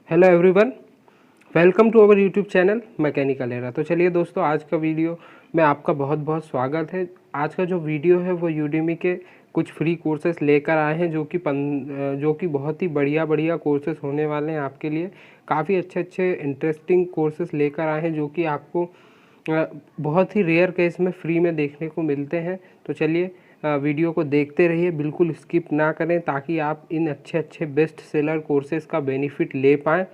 Hello everyone, welcome to our YouTube channel mechanical era. तो चलिए दोस्तों, आज का वीडियो में आपका बहुत बहुत स्वागत है। आज का जो वीडियो है वो यूडेमी के कुछ फ्री कोर्सेस लेकर आए हैं, जो कि बहुत ही बढ़िया कोर्सेस होने वाले हैं आपके लिए। काफ़ी अच्छे इंटरेस्टिंग कोर्सेस लेकर आए हैं जो कि आपको बहुत ही रेयर केस में फ्री में देखने को मिलते हैं। तो चलिए वीडियो को देखते रहिए, बिल्कुल स्किप ना करें, ताकि आप इन अच्छे बेस्ट सेलर कोर्सेज़ का बेनिफिट ले पाएँ।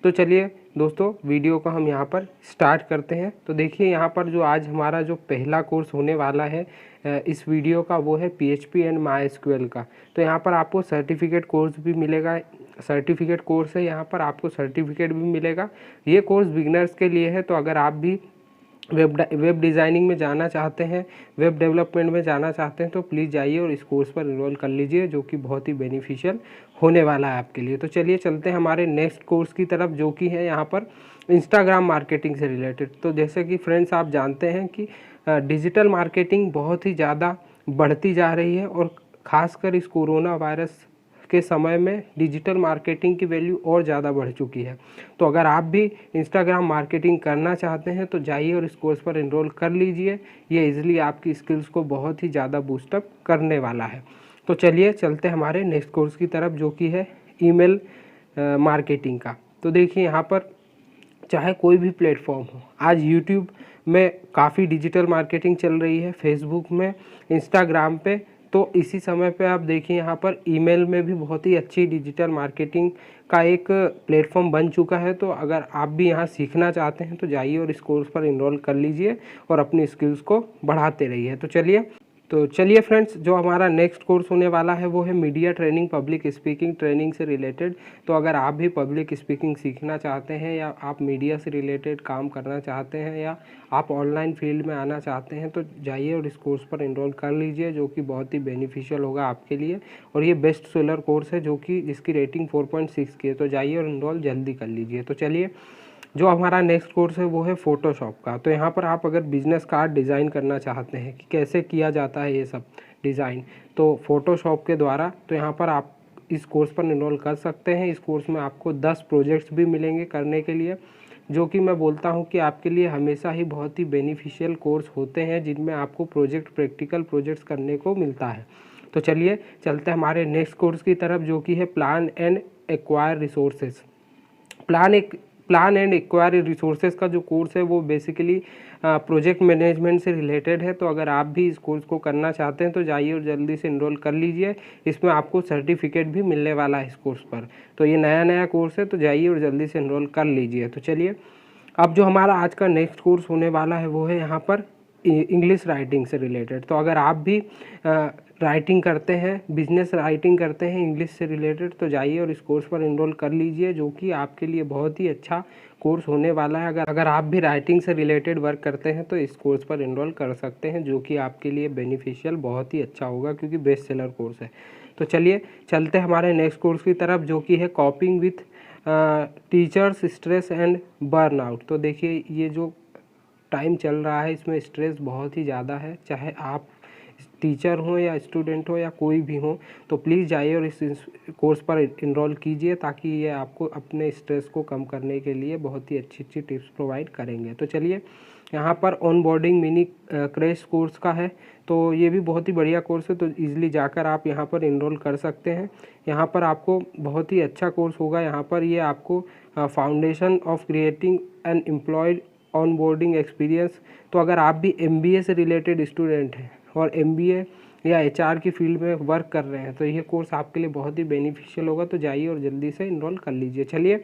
तो चलिए दोस्तों, वीडियो को हम यहाँ पर स्टार्ट करते हैं। तो देखिए, यहाँ पर जो आज हमारा जो पहला कोर्स होने वाला है इस वीडियो का, वो है PHP एंड MySQL का। तो यहाँ पर आपको सर्टिफिकेट कोर्स भी मिलेगा, सर्टिफिकेट कोर्स है, यहाँ पर आपको सर्टिफिकेट भी मिलेगा। ये कोर्स बिगनर्स के लिए है। तो अगर आप भी वेब डिज़ाइनिंग में जाना चाहते हैं, वेब डेवलपमेंट में जाना चाहते हैं, तो प्लीज़ जाइए और इस कोर्स पर इनरोल कर लीजिए, जो कि बहुत ही बेनिफिशियल होने वाला है आपके लिए। तो चलिए चलते हैं हमारे नेक्स्ट कोर्स की तरफ, जो कि है यहाँ पर इंस्टाग्राम मार्केटिंग से रिलेटेड। तो जैसे कि फ्रेंड्स, आप जानते हैं कि डिजिटल मार्केटिंग बहुत ही ज़्यादा बढ़ती जा रही है, और ख़ासकर इस कोरोना वायरस के समय में डिजिटल मार्केटिंग की वैल्यू और ज़्यादा बढ़ चुकी है। तो अगर आप भी इंस्टाग्राम मार्केटिंग करना चाहते हैं तो जाइए और इस कोर्स पर एनरोल कर लीजिए। ये इजीली आपकी स्किल्स को बहुत ही ज़्यादा बूस्टअप करने वाला है। तो चलिए चलते हैं हमारे नेक्स्ट कोर्स की तरफ, जो कि है ईमेल मार्केटिंग का। तो देखिए, यहाँ पर चाहे कोई भी प्लेटफॉर्म हो, आज यूट्यूब में काफ़ी डिजिटल मार्केटिंग चल रही है, फेसबुक में, इंस्टाग्राम पे। तो इसी समय पे आप देखिए, यहाँ पर ईमेल में भी बहुत ही अच्छी डिजिटल मार्केटिंग का एक प्लेटफॉर्म बन चुका है। तो अगर आप भी यहाँ सीखना चाहते हैं तो जाइए और इस कोर्स पर इनरोल कर लीजिए और अपनी स्किल्स को बढ़ाते रहिए। तो चलिए फ्रेंड्स, जो हमारा नेक्स्ट कोर्स होने वाला है वो है media training, public speaking training से रिलेटेड। तो अगर आप भी पब्लिक स्पीकिंग सीखना चाहते हैं, या आप मीडिया से रिलेटेड काम करना चाहते हैं, या आप ऑनलाइन फील्ड में आना चाहते हैं, तो जाइए और इस कोर्स पर एनरोल कर लीजिए, जो कि बहुत ही बेनिफिशियल होगा आपके लिए। और ये बेस्ट सेलर कोर्स है, जिसकी रेटिंग 4.6 की है। तो जाइए और एनरोल जल्दी कर लीजिए। तो चलिए, जो हमारा नेक्स्ट कोर्स है वो है फ़ोटोशॉप का। तो यहाँ पर आप अगर बिजनेस कार्ड डिज़ाइन करना चाहते हैं कि कैसे किया जाता है ये सब डिज़ाइन, तो फ़ोटोशॉप के द्वारा, तो यहाँ पर आप इस कोर्स पर एनरोल कर सकते हैं। इस कोर्स में आपको 10 प्रोजेक्ट्स भी मिलेंगे करने के लिए, जो कि मैं बोलता हूँ कि आपके लिए हमेशा ही बहुत ही बेनिफिशियल कोर्स होते हैं, जिनमें आपको प्रैक्टिकल प्रोजेक्ट्स करने को मिलता है। तो चलिए चलते हैं हमारे नेक्स्ट कोर्स की तरफ, जो कि है plan and acquire resources. Plan and acquire resources का जो कोर्स है वो बेसिकली प्रोजेक्ट मैनेजमेंट से रिलेटेड है। तो अगर आप भी इस कोर्स को करना चाहते हैं तो जाइए और जल्दी से एनरोल कर लीजिए। इसमें आपको सर्टिफिकेट भी मिलने वाला है इस कोर्स पर। तो ये नया कोर्स है, तो जाइए और जल्दी से एनरोल कर लीजिए। तो चलिए, अब जो हमारा आज का नेक्स्ट कोर्स होने वाला है वो है यहाँ पर इंग्लिश राइटिंग से रिलेटेड। तो अगर आप भी राइटिंग करते हैं, बिजनेस राइटिंग करते हैं इंग्लिश से रिलेटेड, तो जाइए और इस कोर्स पर एनरोल कर लीजिए, जो कि आपके लिए बहुत ही अच्छा कोर्स होने वाला है। अगर आप भी राइटिंग से रिलेटेड वर्क करते हैं तो इस कोर्स पर एनरोल कर सकते हैं, जो कि आपके लिए बेनिफिशियल बहुत ही अच्छा होगा, क्योंकि बेस्ट सेलर कोर्स है। तो चलिए चलते हैं हमारे नेक्स्ट कोर्स की तरफ, जो कि है कॉपिंग with teachers stress and burnout. तो देखिए, ये जो टाइम चल रहा है इसमें स्ट्रेस बहुत ही ज़्यादा है, चाहे आप टीचर हो या स्टूडेंट हो या कोई भी हो, तो प्लीज़ जाइए और इस कोर्स पर इनरोल कीजिए, ताकि ये आपको अपने स्ट्रेस को कम करने के लिए बहुत ही अच्छी टिप्स प्रोवाइड करेंगे। तो चलिए, यहाँ पर on boarding mini crash course का है। तो ये भी बहुत ही बढ़िया कोर्स है, तो ईज़िली जाकर आप यहाँ पर इनरोल कर सकते हैं। यहाँ पर आपको बहुत ही अच्छा कोर्स होगा। यहाँ पर ये आपको foundation of creating an employed on boarding experience. तो अगर आप भी MBA से रिलेटेड स्टूडेंट हैं और MBA या HR की फील्ड में वर्क कर रहे हैं, तो ये कोर्स आपके लिए बहुत ही बेनिफिशियल होगा। तो जाइए और जल्दी से इनरोल कर लीजिए। चलिए,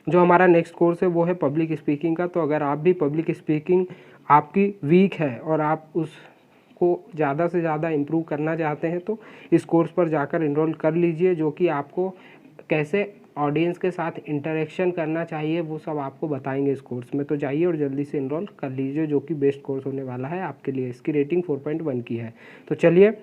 जो हमारा नेक्स्ट कोर्स है वो है पब्लिक स्पीकिंग का। तो अगर आप भी पब्लिक स्पीकिंग आपकी वीक है और आप उसको ज़्यादा से ज़्यादा इम्प्रूव करना चाहते हैं, तो इस कोर्स पर जाकर इनरोल कर लीजिए, जो कि आपको कैसे ऑडियंस के साथ इंटरेक्शन करना चाहिए वो सब आपको बताएंगे इस कोर्स में। तो जाइए और जल्दी से इनरोल कर लीजिए, जो कि बेस्ट कोर्स होने वाला है आपके लिए। इसकी रेटिंग 4.1 की है। तो चलिए,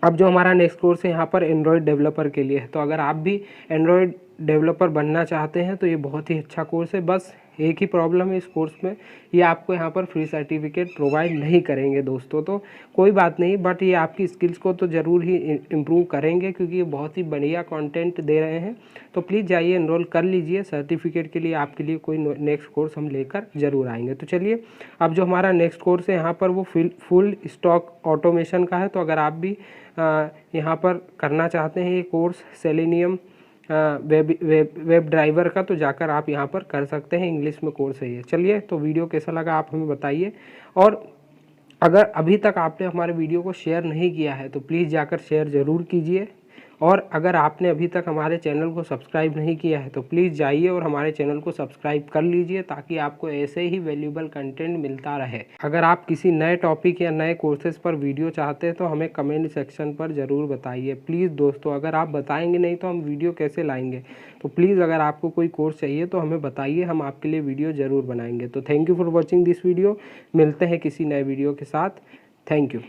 अब जो हमारा नेक्स्ट कोर्स है यहाँ पर एंड्रॉयड डेवलपर के लिए है। तो अगर आप भी एंड्रॉयड डेवलपर बनना चाहते हैं तो ये बहुत ही अच्छा कोर्स है। बस एक ही प्रॉब्लम है इस कोर्स में, ये आपको यहाँ पर फ्री सर्टिफिकेट प्रोवाइड नहीं करेंगे दोस्तों। तो कोई बात नहीं, बट ये आपकी स्किल्स को तो ज़रूर ही इम्प्रूव करेंगे, क्योंकि ये बहुत ही बढ़िया कंटेंट दे रहे हैं। तो प्लीज़ जाइए, एनरोल कर लीजिए। सर्टिफिकेट के लिए आपके लिए कोई नेक्स्ट कोर्स हम लेकर ज़रूर आएंगे। तो चलिए, अब जो हमारा नेक्स्ट कोर्स है यहाँ पर वो फुल स्टॉक ऑटोमेशन का है। तो अगर आप भी यहाँ पर करना चाहते हैं ये कोर्स सेलेनियम वेब ड्राइवर का, तो जाकर आप यहाँ पर कर सकते हैं। इंग्लिश में कोर्स है ये। चलिए, तो वीडियो कैसा लगा आप हमें बताइए, और अगर अभी तक आपने हमारे वीडियो को शेयर नहीं किया है तो प्लीज़ जाकर शेयर ज़रूर कीजिए। और अगर आपने अभी तक हमारे चैनल को सब्सक्राइब नहीं किया है तो प्लीज़ जाइए और हमारे चैनल को सब्सक्राइब कर लीजिए, ताकि आपको ऐसे ही वैल्यूएबल कंटेंट मिलता रहे। अगर आप किसी नए टॉपिक या नए कोर्सेज़ पर वीडियो चाहते हैं तो हमें कमेंट सेक्शन पर ज़रूर बताइए प्लीज़ दोस्तों। अगर आप बताएंगे नहीं तो हम वीडियो कैसे लाएंगे। तो प्लीज़ अगर आपको कोई कोर्स चाहिए तो हमें बताइए, हम आपके लिए वीडियो ज़रूर बनाएंगे। तो thank you for watching this video. मिलते हैं किसी नए वीडियो के साथ। Thank you.